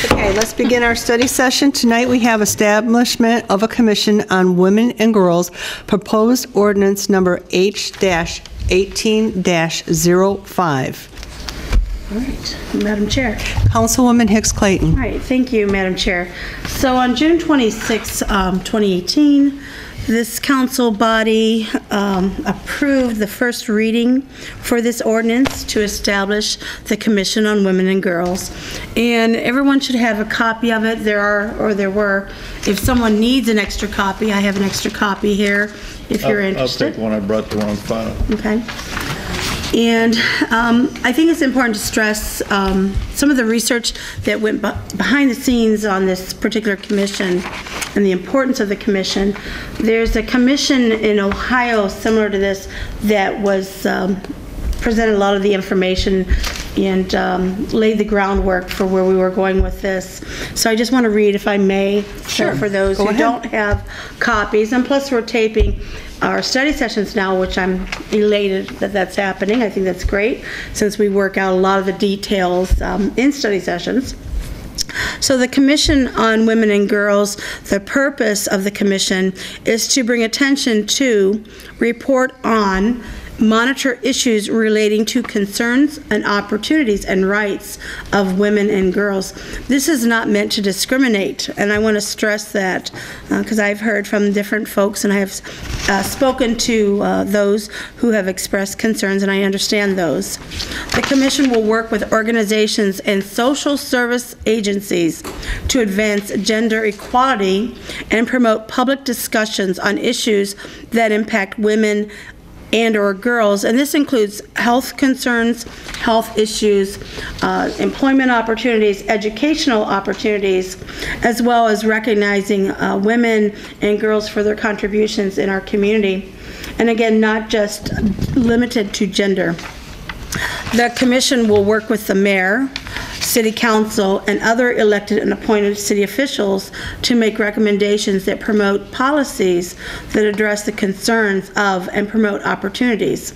Okay, let's begin our study session. Tonight we have establishment of a commission on women and girls, proposed ordinance number H-18-05. All right, Madam Chair. Councilwoman Hicks Clayton. All right, thank you, Madam Chair. So on June 26, 2018, this council body approved the first reading for this ordinance to establish the Commission on Women and Girls. And everyone should have a copy of it. There were. If someone needs an extra copy, I have an extra copy here if you're interested. I'll take one. I brought the one on file. Okay. And I think it's important to stress some of the research that went behind the scenes on this particular commission and the importance of the commission. There's a commission in Ohio similar to this that was presented a lot of the information and laid the groundwork for where we were going with this. So I just want to read, if I may, sure, for those who don't have copies. And plus we're taping our study sessions now, which I'm elated that that's happening. I think that's great, since we work out a lot of the details in study sessions. So the Commission on Women and Girls, the purpose of the commission is to bring attention to, report on, monitor issues relating to concerns and opportunities and rights of women and girls. This is not meant to discriminate, and I want to stress that because I've heard from different folks, and I have spoken to those who have expressed concerns, and I understand those. The Commission will work with organizations and social service agencies to advance gender equality and promote public discussions on issues that impact women and/or girls, and this includes health concerns, health issues, employment opportunities, educational opportunities, as well as recognizing women and girls for their contributions in our community. And again, not just limited to gender. The commission will work with the mayor, city council, and other elected and appointed city officials to make recommendations that promote policies that address the concerns of and promote opportunities.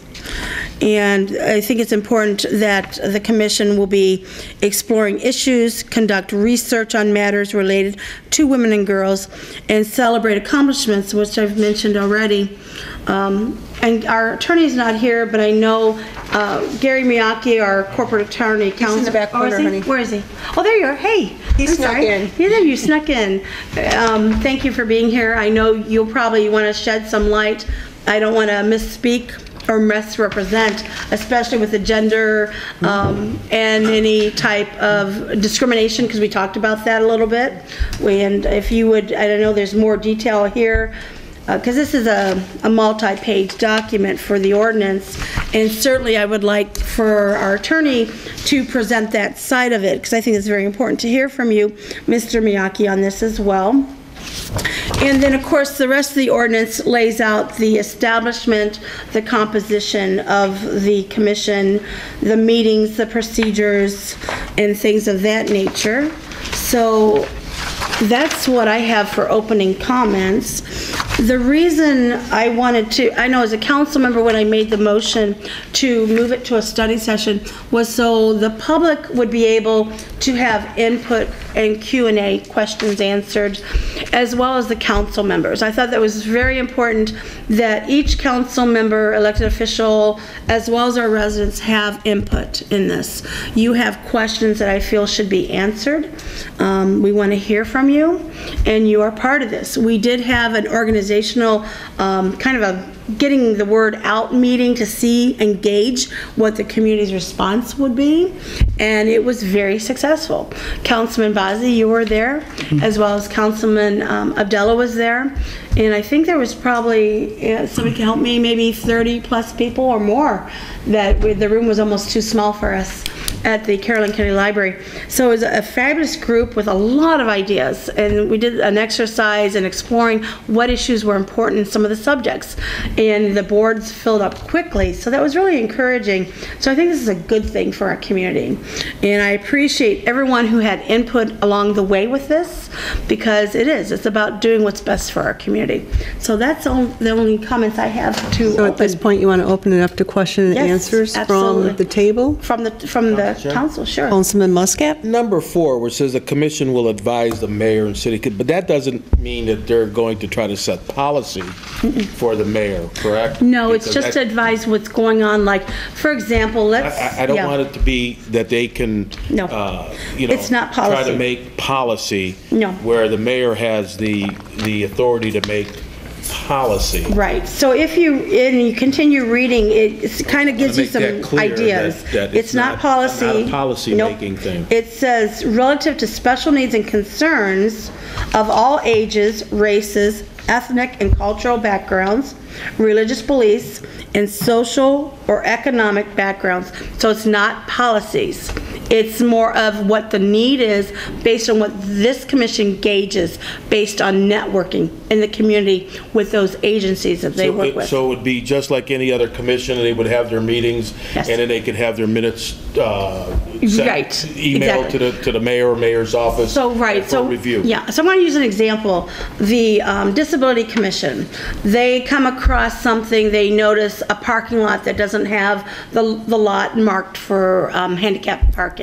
And I think it's important that the commission will be exploring issues, conduct research on matters related to women and girls, and celebrate accomplishments, which I've mentioned already. And our attorney is not here, but I know Gary Miyake, our corporate attorney, He's in the back corner, honey. Where is he? Oh, there you are. Hey. He snuck in. Yeah, you snuck in. Thank you for being here. I know you'll probably want to shed some light. I don't want to misspeak or misrepresent, especially with the gender and any type of discrimination, because we talked about that a little bit. And if you would, I don't know, there's more detail here, because this is a multi-page document for the ordinance, and certainly I would like for our attorney to present that side of it, because I think it's very important to hear from you, Mr. Miyake, on this as well. And then, of course, the rest of the ordinance lays out the establishment, the composition of the commission, the meetings, the procedures, and things of that nature. So that's what I have for opening comments. The reason I wanted to, I know as a council member when I made the motion to move it to a study session, was so the public would be able to have input and Q&A, questions answered, as well as the council members. I thought that was very important that each council member, elected official, as well as our residents have input in this. You have questions that I feel should be answered. We want to hear from you, and you are part of this. We did have an organizational kind of a getting the word out meeting to see and gauge what the community's response would be, and it was very successful. Councilman Bazzi, you were there, as well as Councilman Abdullah was there, and I think there was probably, somebody can help me, maybe 30 plus people or more, that the room was almost too small for us at the Caroline County Library. So it was a fabulous group with a lot of ideas, and we did an exercise in exploring what issues were important in some of the subjects, and the boards filled up quickly, so that was really encouraging. So I think this is a good thing for our community, and I appreciate everyone who had input along the way with this, because it's about doing what's best for our community. So that's the only comments I have to So at this point you want to open it up to question and answers absolutely. from the table? From the council, sure. Councilman Muscat? Number 4, where it says the commission will advise the mayor and city, but that doesn't mean that they're going to try to set policy for the mayor, correct? No, it's Because just to advise what's going on, like, for example, let's. I don't want it to be that they can, No. It's not try policy. to make policy. No. Where the mayor has the authority to make policy. Right, so if you continue reading, it kind of gives you Make some that clear ideas. that It's not policy. Not a policy-making Nope. thing. It says, relative to special needs and concerns of all ages, races, ethnic and cultural backgrounds, religious beliefs, and social or economic backgrounds. So it's not policies. It's more of what the need is based on what this commission gauges based on networking in the community with those agencies that they work with. So it would be just like any other commission, they would have their meetings, Yes. and then they could have their minutes Right, emailed exactly. to the mayor or mayor's office. So, right, for so. review. Yeah, so I'm going to use an example. The Disability Commission, they come across something, they notice a parking lot that doesn't have the lot marked for handicap parking.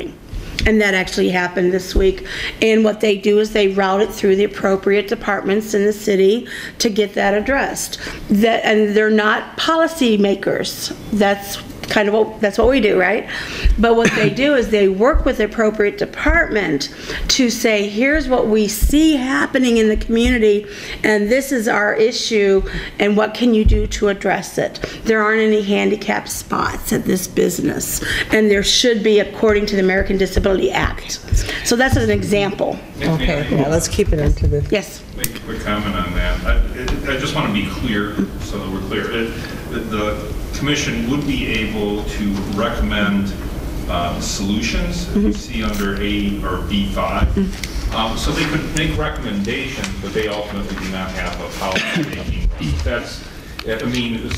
And that actually happened this week. And what they do is they route it through the appropriate departments in the city to get that addressed. And they're not policy makers. That's what we do, right? But what they do is they work with the appropriate department to say, here's what we see happening in the community, and this is our issue, and what can you do to address it? There aren't any handicap spots at this business, and there should be according to the American Disability Act. So that's an example. Okay, yeah, let's keep it into the... Yes. Make a quick comment on that. I just want to be clear, so that we're clear. The commission would be able to recommend solutions that you see under A or B5. So they could make recommendations, but they ultimately do not have a policy-making.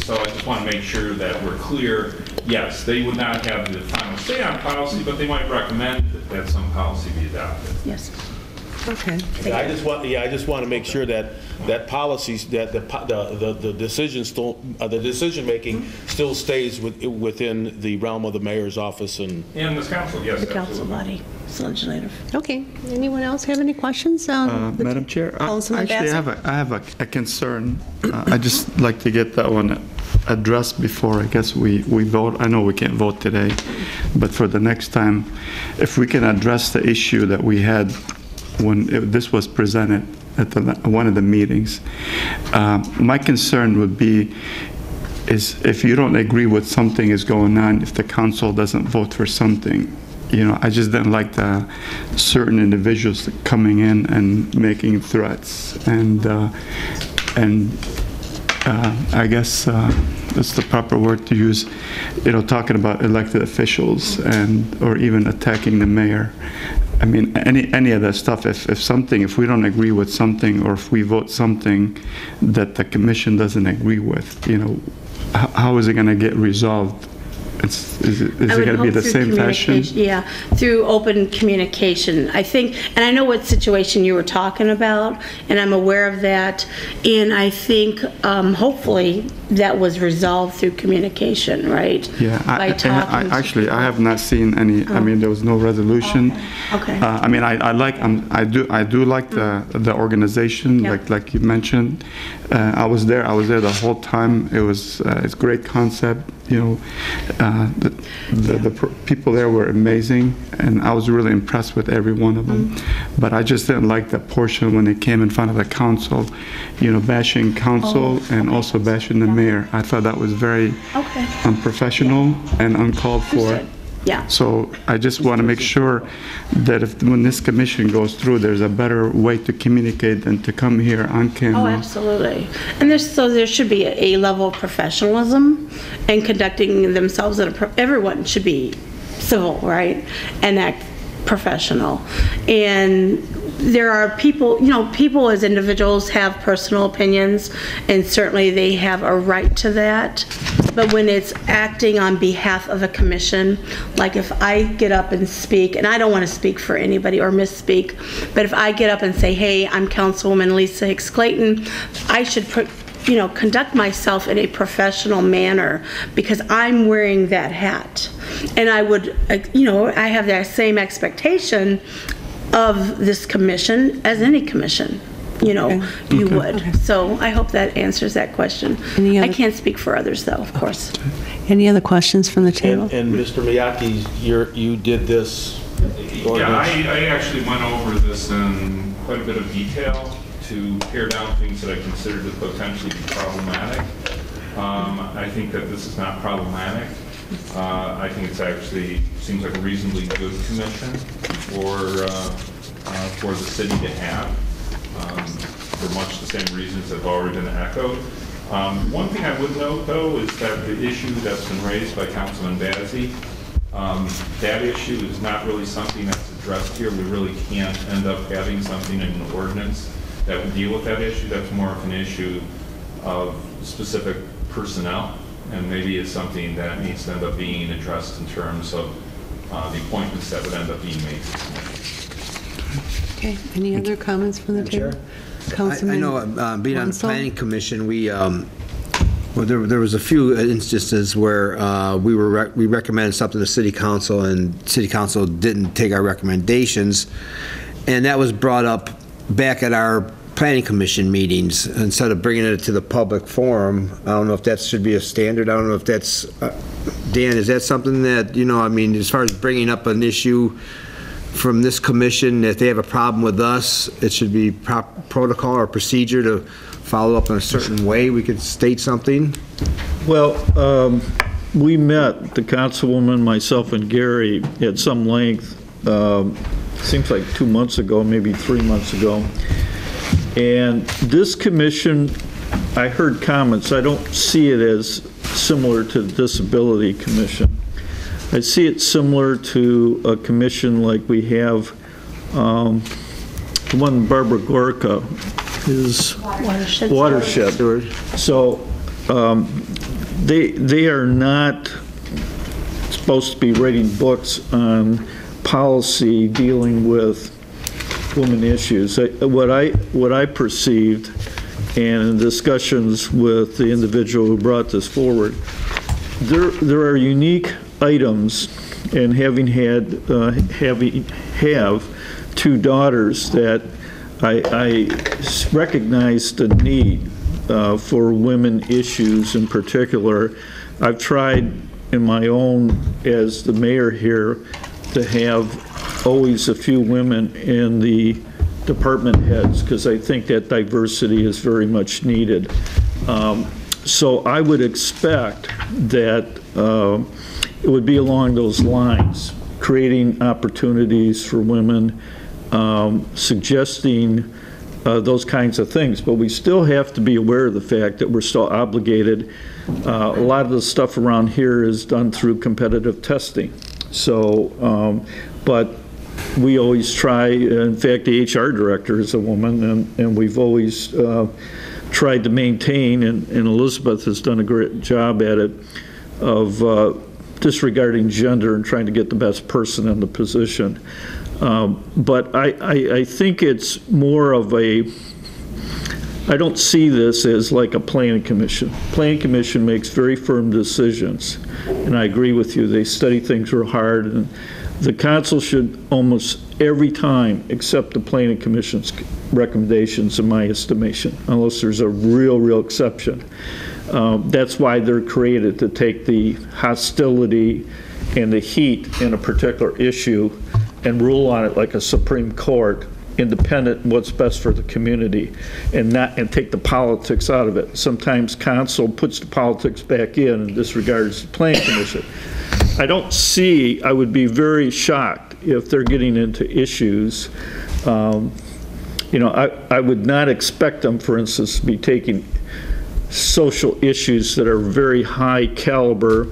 So I just want to make sure that we're clear. Yes, they would not have the final say on policy, but they might recommend that some policy be adopted. Yes. Okay. I just want to make sure that policies, that the decisions the decision-making still stays within the realm of the mayor's office and this council, yes, The council absolutely. body, it's legislative. Okay. Anyone else have any questions? Madam Chair, Councilman actually, Bassett? I have a concern. I just like to get that one addressed before, I guess, we vote. I know we can't vote today, but for the next time, if we can address the issue that we had when this was presented at one of the meetings. My concern would be is if you don't agree with something is going on, if the council doesn't vote for something. I just didn't like the certain individuals coming in and making threats, and I guess that's the proper word to use. Talking about elected officials or even attacking the mayor. I mean, any of that stuff. If we don't agree with something, or if we vote something that the commission doesn't agree with, how is it going to get resolved? Is it going to be the same fashion? Yeah, through open communication. I think, and I know what situation you were talking about, and I'm aware of that, and I think hopefully that was resolved through communication, right? Yeah, By talking to I have not seen any. I mean, there was no resolution. Okay. I mean, I do like the organization, Yeah. like you mentioned. I was there the whole time. It's a great concept. The people there were amazing, and I was really impressed with every one of them. But I just didn't like that portion when they came in front of the council, bashing council and also bashing the mayor. I thought that was very unprofessional and uncalled for. Understood. Yeah. So I just want to make sure that when this commission goes through, there's a better way to communicate than to come here on camera. Oh, absolutely. And there should be a level of professionalism in conducting themselves. Everyone should be civil, right, and act professional. And there are people, people as individuals have personal opinions, and certainly they have a right to that. But when it's acting on behalf of a commission, like if I get up and speak, and I don't want to speak for anybody or misspeak, but if I get up and say, hey, I'm Councilwoman Lisa Hicks Clayton, I should conduct myself in a professional manner because I'm wearing that hat. And I would, I have that same expectation of this commission as any commission, you would. So I hope that answers that question. I can't speak for others, though, of course. Any other questions from the table? And Mr. Miyake, you did this ordinance? Yeah, I actually went over this in quite a bit of detail to pare down things that I consider to potentially be problematic. I think that this is not problematic. I think it's actually seems like a reasonably good commission for the city to have, for much the same reasons that have already been echoed. One thing I would note, though, is that the issue that's been raised by Councilman Bazey, that issue is not really something that's addressed here. We really can't end up having something in an ordinance that would deal with that issue. That's more of an issue of specific personnel, and maybe it's something that needs to end up being addressed in terms of the appointments that would end up being made. Okay, any other comments from the table? I know, being on the Planning Commission, there was a few instances where we recommended something to City Council, and City Council didn't take our recommendations, and that was brought up back at our Planning Commission meetings instead of bringing it to the public forum. I don't know if that should be a standard. I don't know if that's, Dan, is that something that, as far as bringing up an issue from this commission, if they have a problem with us, it should be protocol or procedure to follow up in a certain way? We could state something? Well, we met, the councilwoman, myself, and Gary, at some length, seems like 2 months ago, maybe 3 months ago. And this commission, I heard comments. I don't see it as similar to the Disability Commission. I see it similar to a commission like we have, the one Barbara Gorka is Watershed. So they are not supposed to be writing books on policy dealing with women issues. What I perceived, and in discussions with the individual who brought this forward, there are unique items, and have 2 daughters that I recognize the need for women issues in particular. I've tried in my own, as the mayor here, to have always a few women in the department heads, because I think that diversity is very much needed. So I would expect that it would be along those lines, creating opportunities for women, suggesting those kinds of things. But we still have to be aware of the fact that we're still obligated. A lot of the stuff around here is done through competitive testing. So, but we always try, in fact, the HR director is a woman, and we've always tried to maintain, and Elizabeth has done a great job at it, of disregarding gender and trying to get the best person in the position. But I think it's more of a, I don't see this as like a planning commission. Planning commission makes very firm decisions, and I agree with you. They study things real hard, and the council should almost every time accept the planning commission's recommendations, in my estimation, unless there's a real exception. That's why they're created, to take the hostility and the heat in a particular issue and rule on it like a Supreme Court, independent of what's best for the community, and take the politics out of it. Sometimes council puts the politics back in and disregards the planning commission. I would be very shocked if they're getting into issues. I would not expect them, for instance, to be taking social issues that are very high caliber,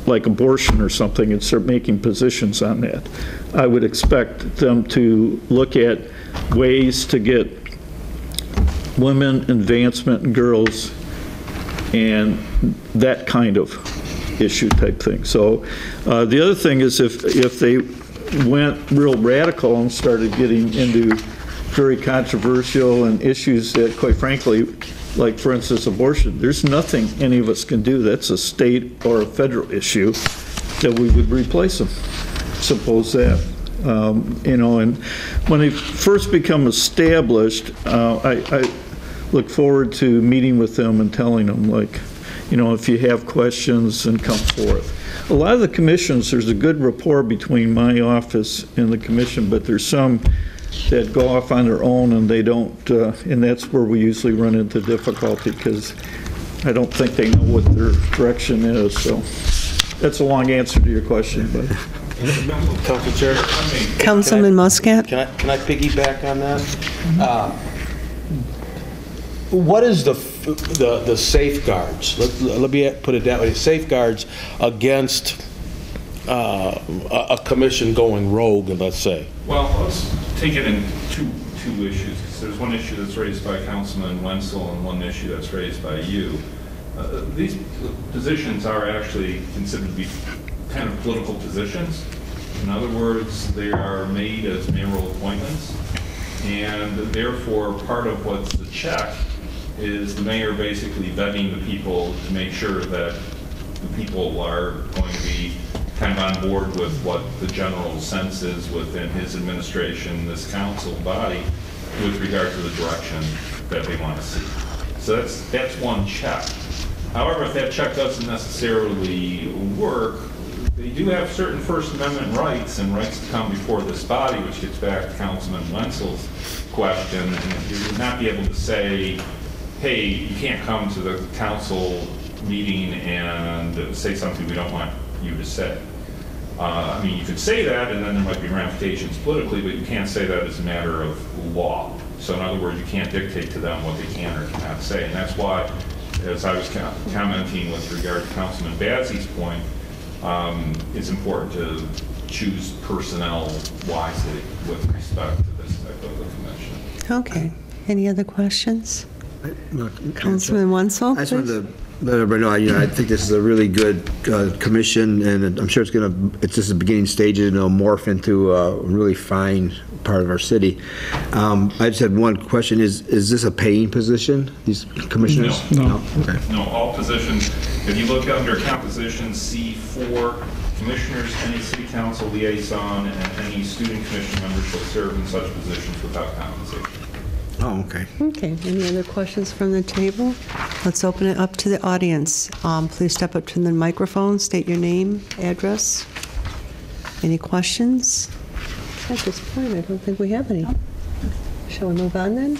like abortion or something, and start making positions on that. I would expect them to look at ways to get women advancement and girls and that kind of issue type thing. So the other thing is if they went real radical and started getting into very controversial and issues that, quite frankly, like for instance, abortion, there's nothing any of us can do. That's a state or a federal issue that we would replace them. Suppose that. You know, and when they first become established, I look forward to meeting with them and telling them, like, you know, if you have questions, then come forth. A lot of the commissions, there's a good rapport between my office and the commission, but there's some that go off on their own and they don't, and that's where we usually run into difficulty, because I don't think they know what their direction is. So that's a long answer to your question, but. Council Chair? Councilman Muscat? Can I piggyback on that? What is the safeguards? Let me put it that way. Safeguards against a commission going rogue, let's say. Well, let's take it in two issues. There's one issue that's raised by Councilman Wenzel and one issue that's raised by you. These positions are actually considered to be kind of political positions. In other words, they are made as mayoral appointments, and therefore part of what's the check is the mayor basically vetting the people to make sure that the people are going to be kind of on board with what the general sense is within his administration, this council body, with regard to the direction that they want to see. So that's one check. However, if that check doesn't necessarily work, they do have certain First Amendment rights and rights to come before this body, which gets back to Councilman Wenzel's question. And you would not be able to say, hey, you can't come to the council meeting and say something we don't want you to say. I mean, you could say that, and then there might be ramifications politically, but you can't say that as a matter of law. So in other words, you can't dictate to them what they can or cannot say. And that's why, as I was commenting with regard to Councilman Badsy's point, it's important to choose personnel wisely with respect to this type of a commission. Okay. Any other questions? Councilman Wenzel, I just wanted please. to let everybody know, I think this is a really good commission, and I'm sure it's just the beginning stages, and it'll morph into a really fine part of our city. I just had one question. Is this a paying position, these commissioners? No. Okay. No, all positions, if you look under composition C4, commissioners, any city council liaison, and any student commission members shall serve in such positions without compensation. Oh, okay. Okay. Any other questions from the table? Let's open it up to the audience. Please step up to the microphone, state your name, address. Any questions? At this point, I don't think we have any. Shall we move on then?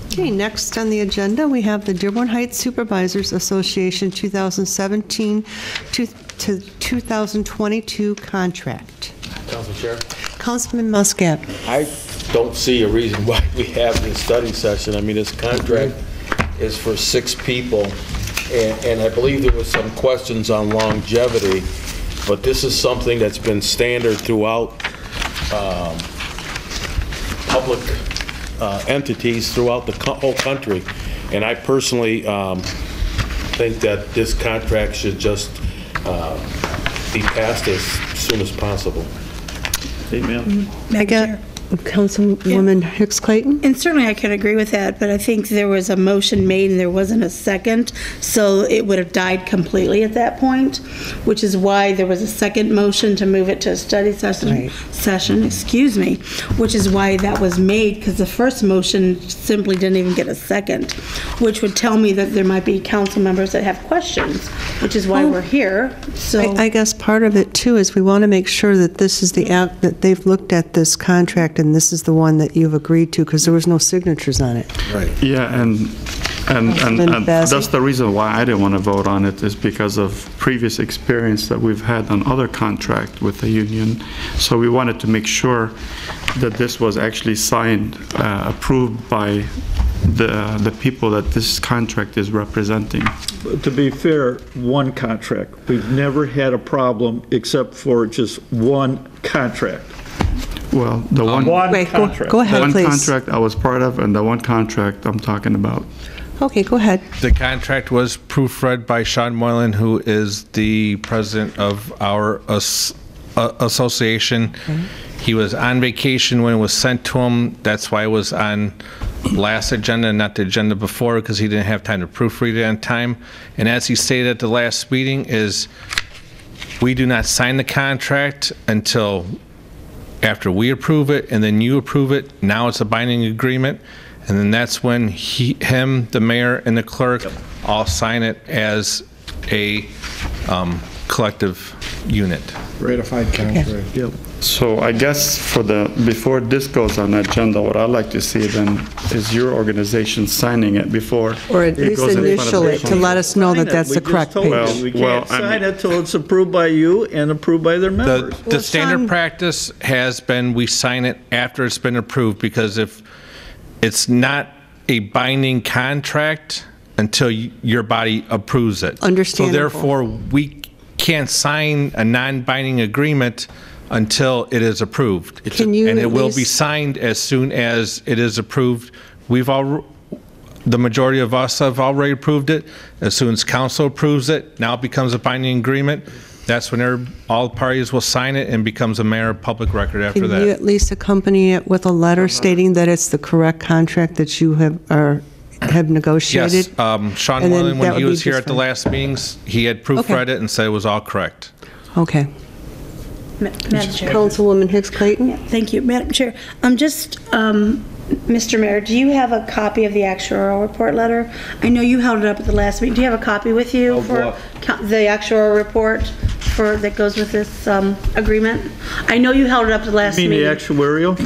Okay, next on the agenda, we have the Dearborn Heights Supervisors Association 2017 to 2022 contract. Council Chair? Councilman Muscat. I don't see a reason why we have this study session. I mean, this contract is for 6 people, and I believe there was some questions on longevity, but this is something that's been standard throughout public entities throughout the whole country. And I personally think that this contract should just be passed as soon as possible. Amen. I got Councilwoman Hicks Clayton. And certainly I could agree with that, but I think there was a motion made and there wasn't a second, so it would have died completely at that point, which is why there was a second motion to move it to a study session, which is why that was made, because the first motion simply didn't even get a second, which would tell me that there might be council members that have questions, which is why we're here. So I guess part of it too is we want to make sure that this is the act, that they've looked at this contract and this is the one that you've agreed to, because there was no signatures on it. Right. Yeah, and that's the reason why I didn't want to vote on it, is because of previous experience that we've had on other contract with the union. So we wanted to make sure that this was actually signed, approved by the people that this contract is representing. To be fair, one contract. We've never had a problem except for just one contract. Well, the one Wait, go ahead, one please. contract I was part of, and the one contract I'm talking about. Okay, go ahead. The contract was proofread by Sean Moylan, who is the president of our association. He was on vacation when it was sent to him. That's why it was on last agenda and not the agenda before, because he didn't have time to proofread it on time. And as he stated at the last meeting, is we do not sign the contract until after we approve it, and then you approve it. Now it's a binding agreement, and then that's when him, the mayor, and the clerk all sign it as a collective unit. Ratified contract. Yep. So I guess before this goes on the agenda, what I'd like to see then is your organization signing it before. Or at it least goes in front of initial it to let us know that that's the correct page. We Well, can't I sign mean- it till it's approved by you and approved by their members. The standard Sean- practice has been we sign it after it's been approved, because if it's not a binding contract until your body approves it. Understandable. So therefore, we can't sign a non-binding agreement until it is approved. Can you And it at will be least- signed as soon as it is approved. The majority of us have already approved it. As soon as council approves it, now it becomes a binding agreement. That's when all parties will sign it and becomes a matter of public record after Can you that. at least accompany it with a letter stating that it's the correct contract that you have negotiated? Yes, Sean And then Moylan, that when he would be was here just at the fine. last meetings, he had proofread it and said it was all correct. Okay. Madam Chair. Councilwoman Hicks Clayton? Thank you, Madam Chair. Mr. Mayor, do you have a copy of the actuarial report letter? I know you held it up at the last meeting. Do you have a copy with you Of for what? the actuarial report that goes with this agreement? I know you held it up at the last You mean meeting. the actuarial?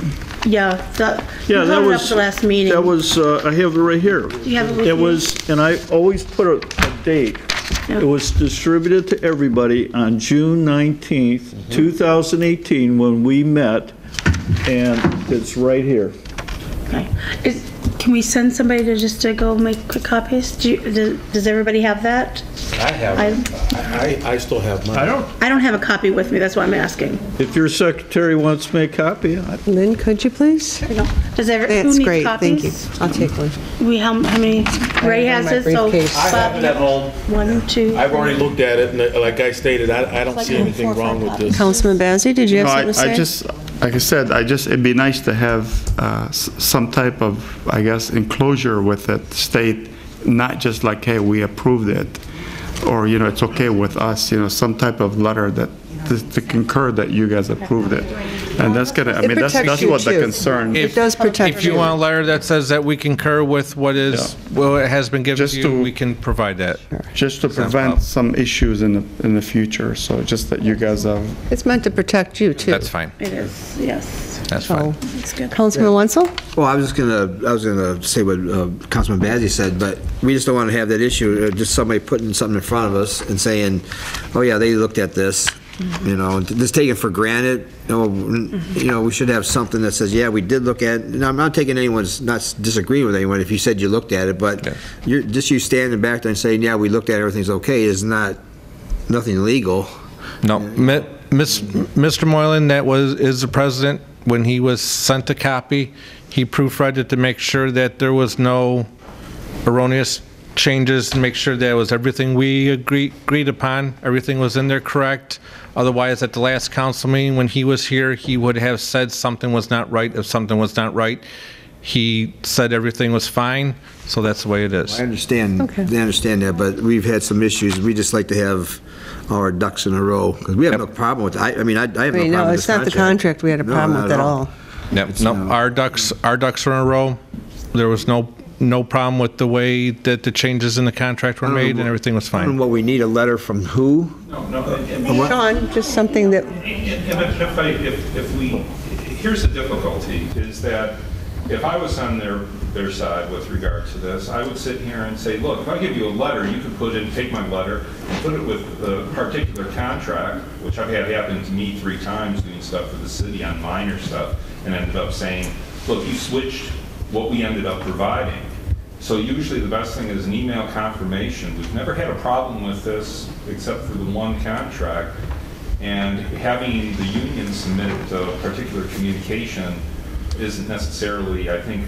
Yeah, you Yeah, that held it up was. at the last meeting. That was, I have it right here. you have it with you? It was, and I always put a date. Yep. It was distributed to everybody on June 19th, 2018, when we met, and it's right here. Okay. Can we send somebody to go make quick copies? Does everybody have that? I have, I still have mine. I don't have a copy with me, that's why I'm asking. If your secretary wants to make a copy, Lynn, could you please? Who That's needs great, thank you. copies? I'll take one. How many? Ray has my it, so. briefcase. I have it at home. 1, 2. I've already looked at it, and like I stated, I don't see anything wrong with this. Councilman Bazey, did you have No, something to say? like I said, it'd be nice to have some type of, I guess, enclosure with it, state, not just like, hey, we approved it, or, it's okay with us, some type of letter that, to concur that you guys approved it. And that's gonna, It that's protects you what the too. concern. It does protect If you you. want a letter that says that we concur with what has been given Just to to- you, we can provide that. Just to prevent some issues in the future, so just that you guys have. It's meant to protect you, too. That's fine. It is, yes. That's fine. So, That's good. Councilman Wenzel? Well, I was gonna say what Councilman Bazey said, but we just don't want to have that issue, just somebody putting something in front of us and saying, oh yeah, they looked at this, just taking for granted. We should have something that says, yeah, we did look at it. And I'm not taking anyone's, not disagreeing with anyone if you said you looked at it, but you standing back there and saying, yeah, we looked at it, everything's okay, is nothing legal. No, Mr. Moylan, is the president. When he was sent a copy, he proofread it to make sure that there was no erroneous changes, to make sure that it was everything we agreed upon, everything was in there correct. Otherwise, at the last council meeting, when he was here, he would have said something was not right. If something was not right, he said everything was fine, so that's the way it is. I understand, Okay. they understand that, but we've had some issues. We just like to have our ducks in a row, because we have no problem with it. I have no problem with this No, it's not the contract we had a No, problem not with at all. Yep, no, our ducks are in a row. There was no problem with the way that the changes in the contract were made, and everything was I don't know fine. what we need, a letter from who? No, Sean, just something that, here's the difficulty, is that if I was on their side with regard to this, I would sit here and say, look, if I give you a letter, you could take my letter and put it with the particular contract, which I've had happen to me 3 times doing stuff for the city on minor stuff, and ended up saying, look, you switched what we ended up providing. So usually the best thing is an email confirmation. We've never had a problem with this except for the one contract. And having the union submit a particular communication isn't necessarily, I think,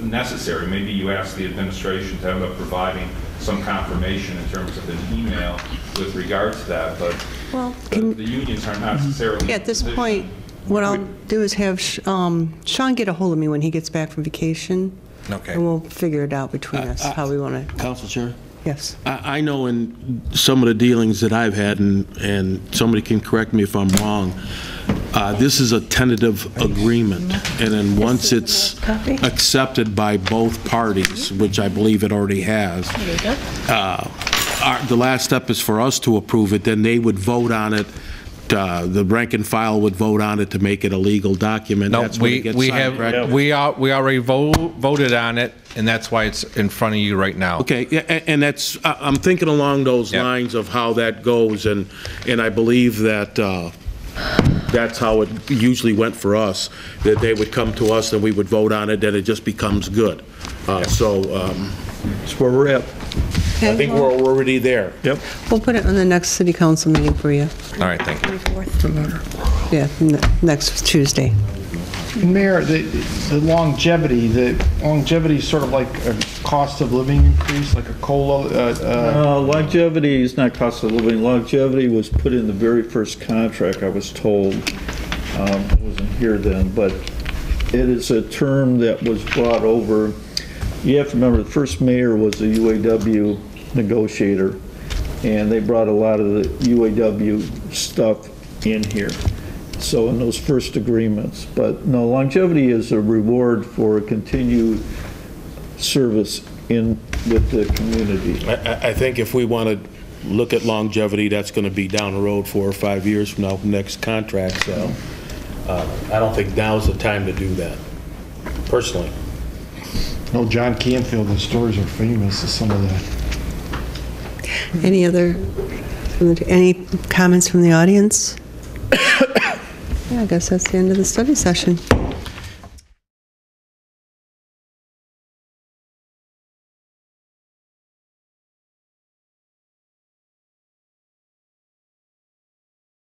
necessary. Maybe you ask the administration to end up providing some confirmation in terms of an email with regard to that, but Well, the unions aren't necessarily. at this point, what I'll do is have Sean get a hold of me when he gets back from vacation. Okay. And we'll figure it out between us, how we want to, Council Chair? yes. I know in some of the dealings that I've had, and somebody can correct me if I'm wrong, this is a tentative agreement, and then once it's accepted by both parties, which I believe it already has, the last step is for us to approve it, then they would vote on it, the rank and file would vote on it to make it a legal document. No, That's when it gets we signed, have, correct? we already voted on it, and that's why it's in front of you right now. Okay, yeah, and that's, I'm thinking along those Yep. lines of how that goes, and I believe that that's how it usually went for us, that they would come to us and we would vote on it, then it just becomes good. So That's where we're at. I think we're already there. Yep. We'll put it on the next city council meeting for you. All right, thank you. Yeah, next Tuesday. Mayor, the longevity is sort of like a cost of living increase, like a COLA? Longevity is not cost of living. Longevity was put in the very first contract, I was told. I wasn't here then, but it is a term that was brought over. You have to remember, the first mayor was a UAW negotiator, and they brought a lot of the UAW stuff in here. So in those first agreements. But no, longevity is a reward for continued service with the community. I think if we want to look at longevity, that's going to be down the road 4 or 5 years from now, next contract, so I don't think now's the time to do that, personally. No, John Canfield, the stories are famous as some of that. Any comments from the audience? Yeah, I guess that's the end of the study session.